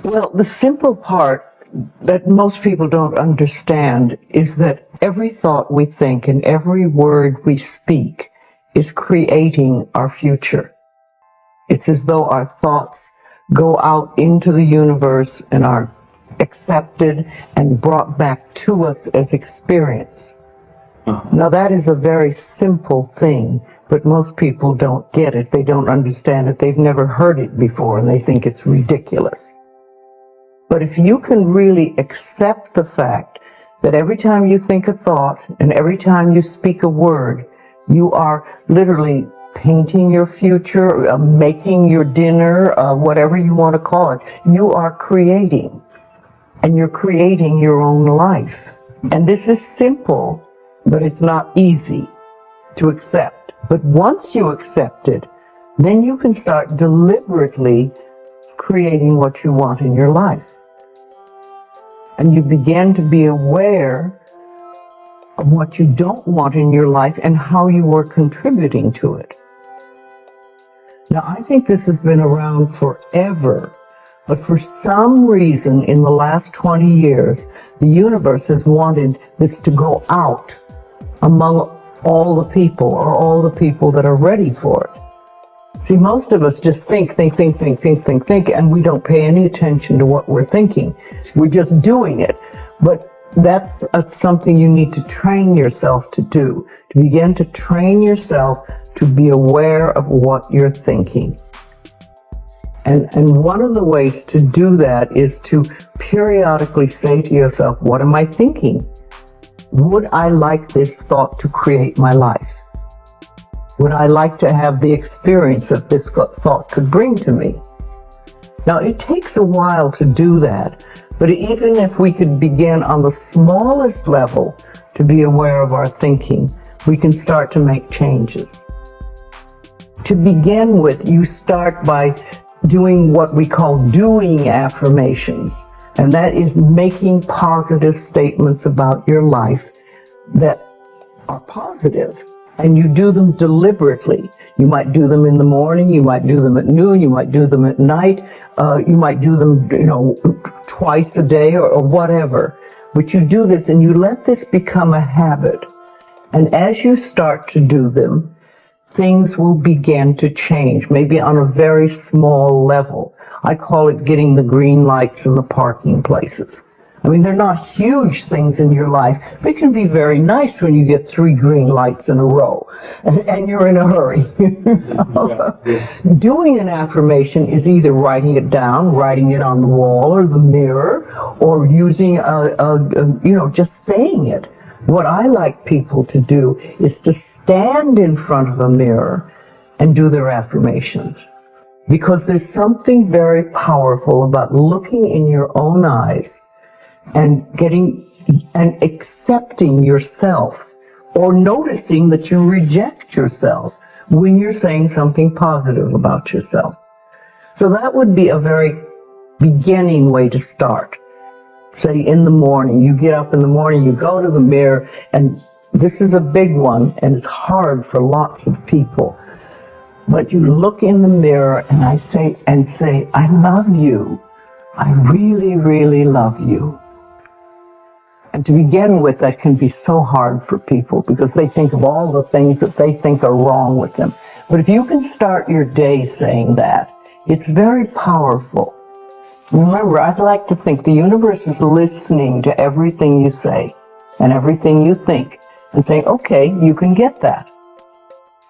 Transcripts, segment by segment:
Well, the simple part that most people don't understand is that every thought we think and every word we speak is creating our future. It's as though our thoughts go out into the universe and are accepted and brought back to us as experience. Now that is a very simple thing, but most people don't get it. They don't understand it. They've never heard it before and they think it's ridiculous. But if you can really accept the fact that every time you think a thought and every time you speak a word, you are literally painting your future, making your dinner, whatever you want to call it, you are creating. And you're creating your own life. And this is simple, but it's not easy to accept. But once you accept it, then you can start deliberately creating what you want in your life. And you begin to be aware of what you don't want in your life and how you are contributing to it. Now, I think this has been around forever, but for some reason in the last 20 years, the universe has wanted this to go out among all the people, or all the people that are ready for it. See, most of us just think, and we don't pay any attention to what we're thinking. We're just doing it. But that's something you need to train yourself to do, to begin to train yourself to be aware of what you're thinking. And one of the ways to do that is to periodically say to yourself, what am I thinking? Would I like this thought to create my life? Would I like to have the experience that this thought could bring to me? Now, it takes a while to do that, but even if we could begin on the smallest level to be aware of our thinking, we can start to make changes. To begin with, you start by doing what we call doing affirmations, and that is making positive statements about your life that are positive. And you do them deliberately. You might do them in the morning, you might do them at noon, you might do them at night, you might do them, twice a day or whatever. But you do this and you let this become a habit. And as you start to do them, things will begin to change, maybe on a very small level. I call it getting the green lights in the parking places. I mean, they're not huge things in your life, but it can be very nice when you get 3 green lights in a row and you're in a hurry. Doing an affirmation is either writing it down, writing it on the wall or the mirror, or using just saying it. What I like people to do is to stand in front of a mirror and do their affirmations. Because there's something very powerful about looking in your own eyes and accepting yourself, or noticing that you reject yourself when you're saying something positive about yourself. So that would be a very beginning way to start. Say in the morning, you get up in the morning, you go to the mirror, and this is a big one, and it's hard for lots of people. But you look in the mirror and say, I love you. I really, really love you. And to begin with, that can be so hard for people because they think of all the things that they think are wrong with them. But if you can start your day saying that, it's very powerful. Remember, I'd like to think the universe is listening to everything you say and everything you think and saying, okay, you can get that.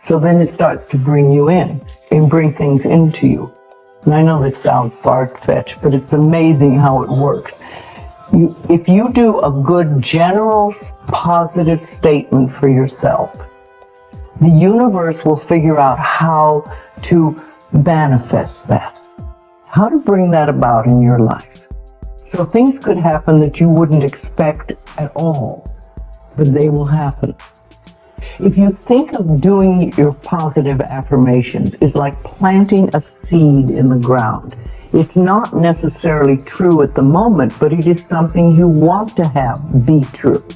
So then it starts to bring you in and bring things into you. And I know this sounds far-fetched, but it's amazing how it works. If you do a good general positive statement for yourself, the universe will figure out how to manifest that, how to bring that about in your life. So things could happen that you wouldn't expect at all, but they will happen. If you think of doing your positive affirmations is like planting a seed in the ground. It's not necessarily true at the moment, but it is something you want to have be true.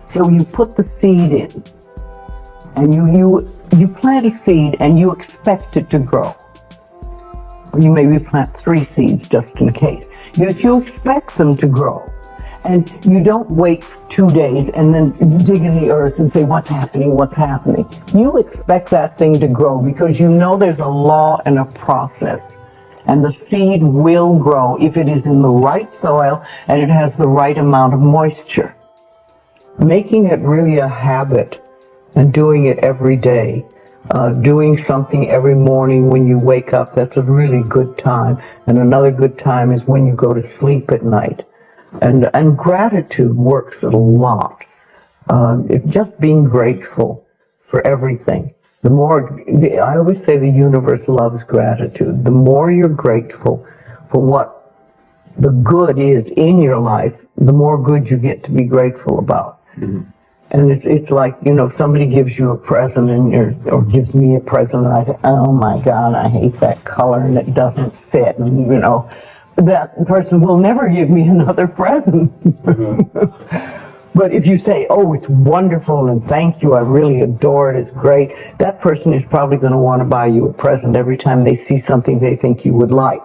So you put the seed in, and you plant a seed and you expect it to grow. You maybe plant 3 seeds just in case. You expect them to grow. And you don't wait 2 days and then dig in the earth and say, what's happening, what's happening? You expect that thing to grow because you know there's a law and a process. And the seed will grow if it is in the right soil and it has the right amount of moisture. Making it really a habit and doing it every day, doing something every morning when you wake up, that's a really good time. And another good time is when you go to sleep at night. And gratitude works a lot. Just being grateful for everything. I always say the universe loves gratitude. The more you're grateful for what the good is in your life, the more good you get to be grateful about. Mm-hmm. And it's like, somebody gives you a present or gives me a present and I say, oh my God, I hate that color and it doesn't fit. And, that person will never give me another present. Mm-hmm. But if you say, oh, it's wonderful and thank you, I really adore it, it's great, that person is probably going to want to buy you a present every time they see something they think you would like.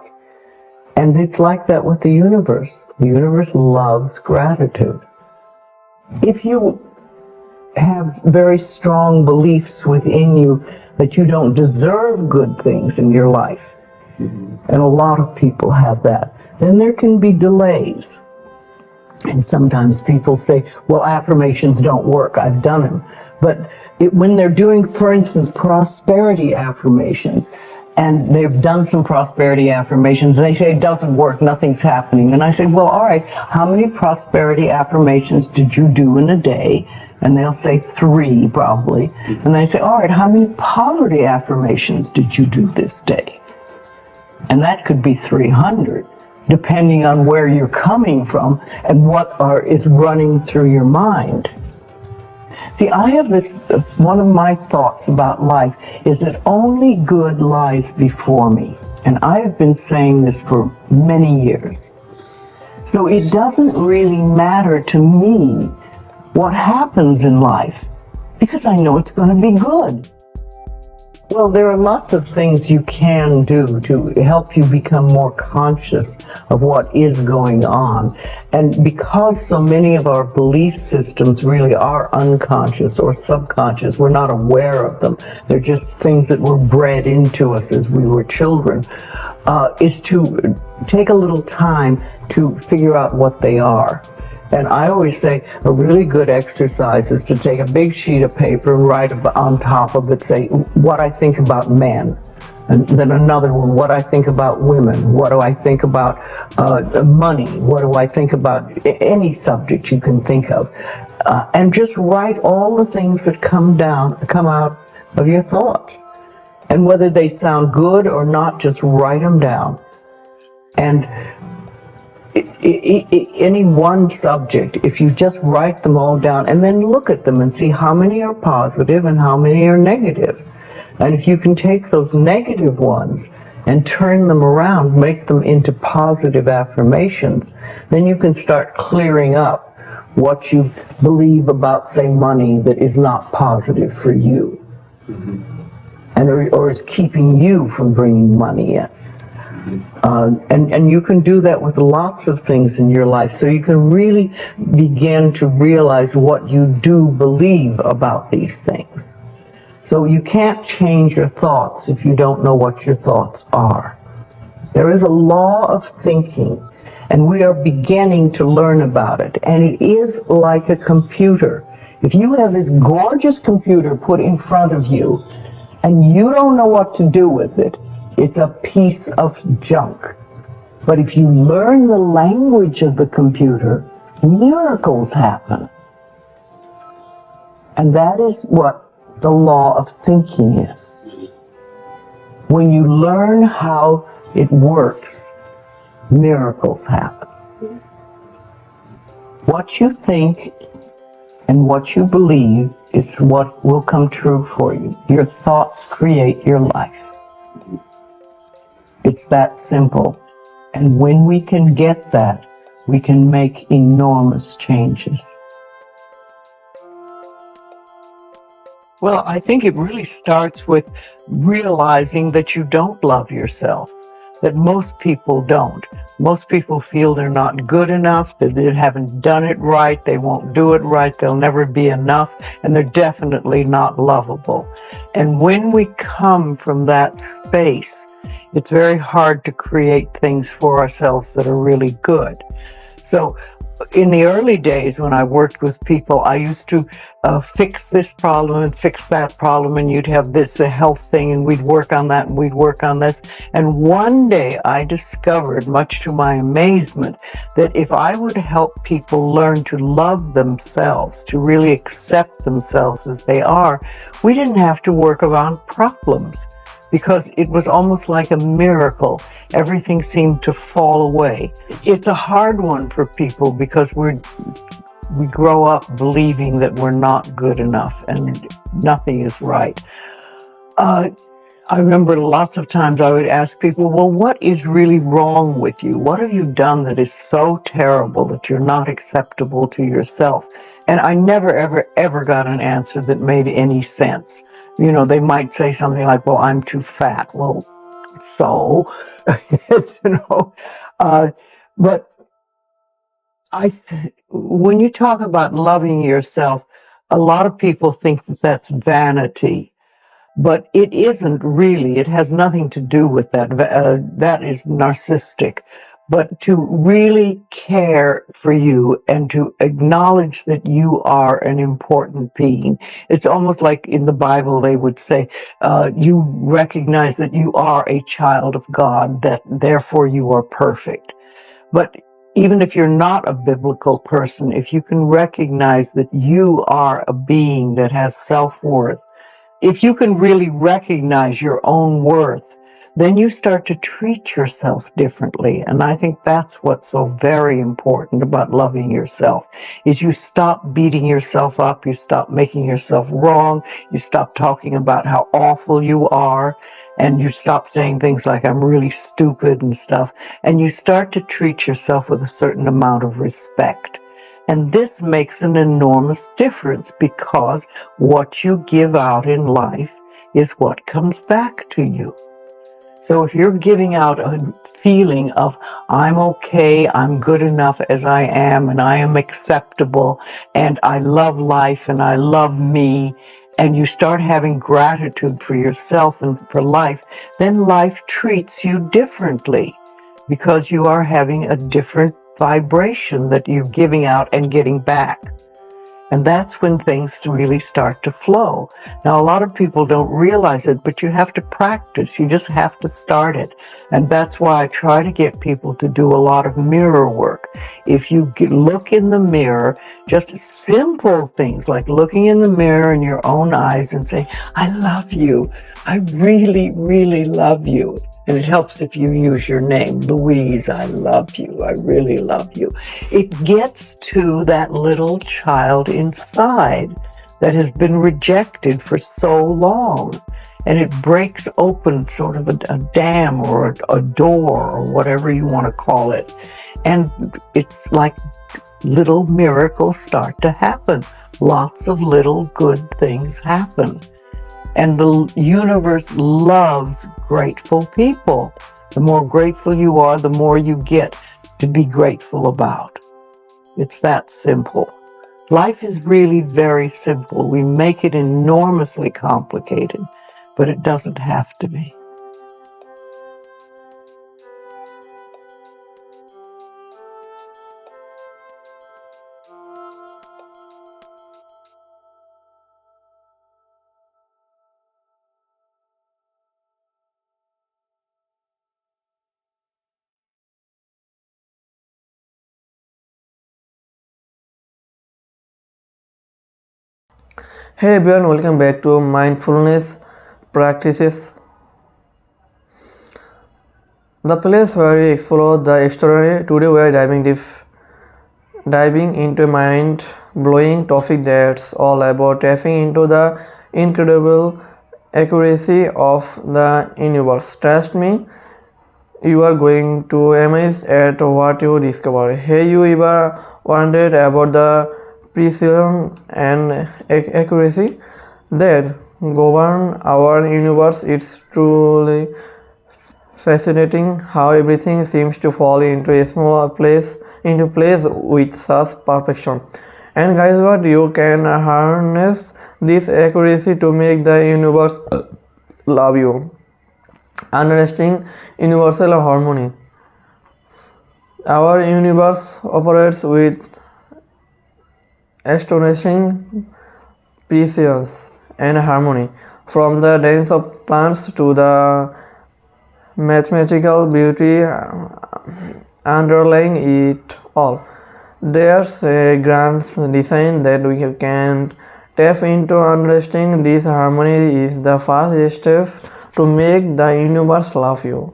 And it's like that with the universe. The universe loves gratitude. If you have very strong beliefs within you that you don't deserve good things in your life, and a lot of people have that, then there can be delays. And sometimes people say, well, affirmations don't work. I've done them. But when they're doing, for instance, prosperity affirmations, and they've done some prosperity affirmations, and they say it doesn't work, nothing's happening. And I say, well, all right, how many prosperity affirmations did you do in a day? And they'll say 3, probably. And they say, all right, how many poverty affirmations did you do this day? And that could be 300. Depending on where you're coming from and what is running through your mind. See, I have one of my thoughts about life is that only good lies before me. And I have been saying this for many years. So it doesn't really matter to me what happens in life because I know it's going to be good. Well, there are lots of things you can do to help you become more conscious of what is going on. And because so many of our belief systems really are unconscious or subconscious, we're not aware of them. They're just things that were bred into us as we were children, is to take a little time to figure out what they are. And I always say a really good exercise is to take a big sheet of paper and write on top of it, say, what I think about men. And then another one, what I think about women. What do I think about money? What do I think about any subject you can think of? And just write all the things that come out of your thoughts. And whether they sound good or not, just write them down. And any one subject, if you just write them all down and then look at them and see how many are positive and how many are negative. And if you can take those negative ones and turn them around, make them into positive affirmations, then you can start clearing up what you believe about, say, money that is not positive for you. Mm-hmm. or is keeping you from bringing money in. And you can do that with lots of things in your life. So you can really begin to realize what you do believe about these things. So you can't change your thoughts if you don't know what your thoughts are. There is a law of thinking, and we are beginning to learn about it. And it is like a computer. If you have this gorgeous computer put in front of you, and you don't know what to do with it, it's a piece of junk. But if you learn the language of the computer, miracles happen. And that is what the law of thinking is. When you learn how it works, miracles happen. What you think and what you believe is what will come true for you. Your thoughts create your life. It's that simple. And when we can get that, we can make enormous changes. Well, I think it really starts with realizing that you don't love yourself. that most people don't. Most people feel they're not good enough, that they haven't done it right, they won't do it right, they'll never be enough, and they're definitely not lovable. And when we come from that space, it's very hard to create things for ourselves that are really good. So in the early days when I worked with people, I used to fix this problem and fix that problem, and you'd have this a health thing, and we'd work on that, and we'd work on this. And one day I discovered, much to my amazement, that if I would help people learn to love themselves, to really accept themselves as they are, we didn't have to work around problems, because it was almost like a miracle. Everything seemed to fall away. It's a hard one for people because we grow up believing that we're not good enough and nothing is right. I remember lots of times I would ask people, well, what is really wrong with you? What have you done that is so terrible that you're not acceptable to yourself? And I never, ever, ever got an answer that made any sense. You know, they might say something like, well, I'm too fat. Well, so, but when you talk about loving yourself, a lot of people think that that's vanity. But it isn't really. It has nothing to do with that. That is narcissistic. But to really care for you and to acknowledge that you are an important being. It's almost like in the Bible they would say, you recognize that you are a child of God, that therefore you are perfect. But even if you're not a biblical person, if you can recognize that you are a being that has self-worth, if you can really recognize your own worth, then you start to treat yourself differently. And I think that's what's so very important about loving yourself, is you stop beating yourself up, you stop making yourself wrong, you stop talking about how awful you are, and you stop saying things like, I'm really stupid and stuff, and you start to treat yourself with a certain amount of respect. And this makes an enormous difference, because what you give out in life is what comes back to you. So if you're giving out a feeling of, I'm okay, I'm good enough as I am, and I am acceptable, and I love life, and I love me, and you start having gratitude for yourself and for life, then life treats you differently, because you are having a different vibration that you're giving out and getting back. And that's when things really start to flow. Now, a lot of people don't realize it, but you have to practice. You just have to start it. And that's why I try to get people to do a lot of mirror work. If you look in the mirror, just simple things like looking in the mirror in your own eyes and saying, I love you. I really, really love you. And it helps if you use your name, Louise, I love you, I really love you. It gets to that little child inside that has been rejected for so long. And it breaks open sort of a dam or a door or whatever you want to call it. And it's like little miracles start to happen. Lots of little good things happen. And the universe loves grateful people. The more grateful you are, the more you get to be grateful about. It's that simple. Life is really very simple. We make it enormously complicated, but it doesn't have to be. Hey everyone, welcome back to Mindfulness Practices, the place where we explore the extraordinary. Today we are diving into a mind-blowing topic that's all about tapping into the incredible accuracy of the universe. Trust me, you are going to amazed at what you discover. Hey, you ever wondered about the precision and accuracy that govern our universe? It's truly fascinating how everything seems to fall into place with such perfection. And guys, what you can harness this accuracy to make the universe love you. Understanding universal harmony. Our universe operates with astonishing precision and harmony, from the dance of plants to the mathematical beauty underlying it all. There's a grand design that we can tap into. Understanding this harmony is the first step to make the universe love you.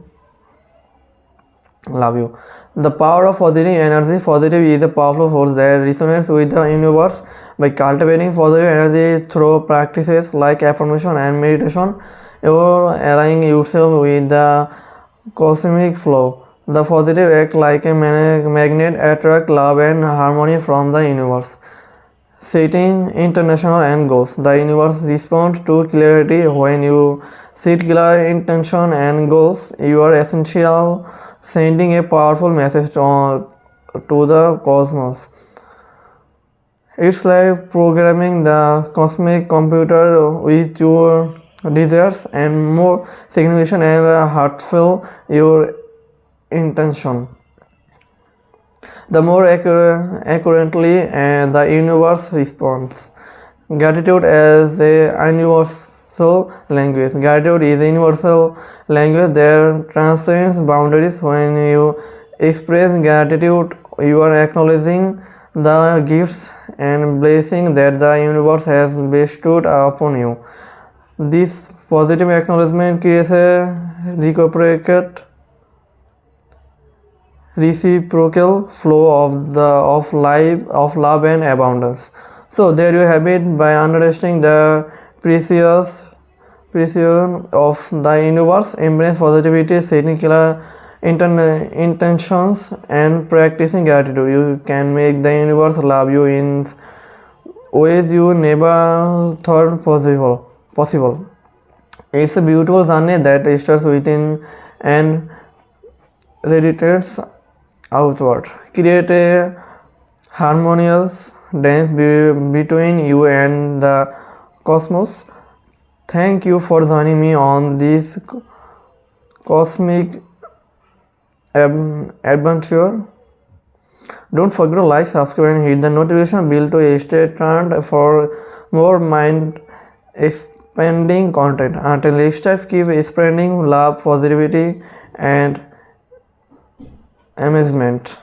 The power of positive energy. Positive is a powerful force that resonates with the universe. By cultivating positive energy through practices like affirmation and meditation, you're aligning yourself with the cosmic flow. The positive act like a magnet, attract love and harmony from the universe. Setting international end goals. The universe responds to clarity. When you set clear intention and goals, you are essential sending a powerful message to the cosmos. It's like programming the cosmic computer with your desires, and more significant and heartfelt your intention, the more accurately the universe responds. Gratitude as a universal language. Gratitude is a universal language that transcends boundaries. When you express gratitude, you are acknowledging the gifts and blessings that the universe has bestowed upon you. This positive acknowledgement creates a reciprocal flow of love and abundance. So there you have it. By understanding the precision of the universe, embrace positivity, setting clear intentions, and practicing gratitude, you can make the universe love you in ways you never thought possible. It's a beautiful journey that starts within and radiates outward. Create a harmonious dance between you and the cosmos. Thank you for joining me on this cosmic adventure. Don't forget to like, subscribe, and hit the notification bell to stay tuned for more mind expanding content. Until next time, keep spreading love, positivity, and amazement.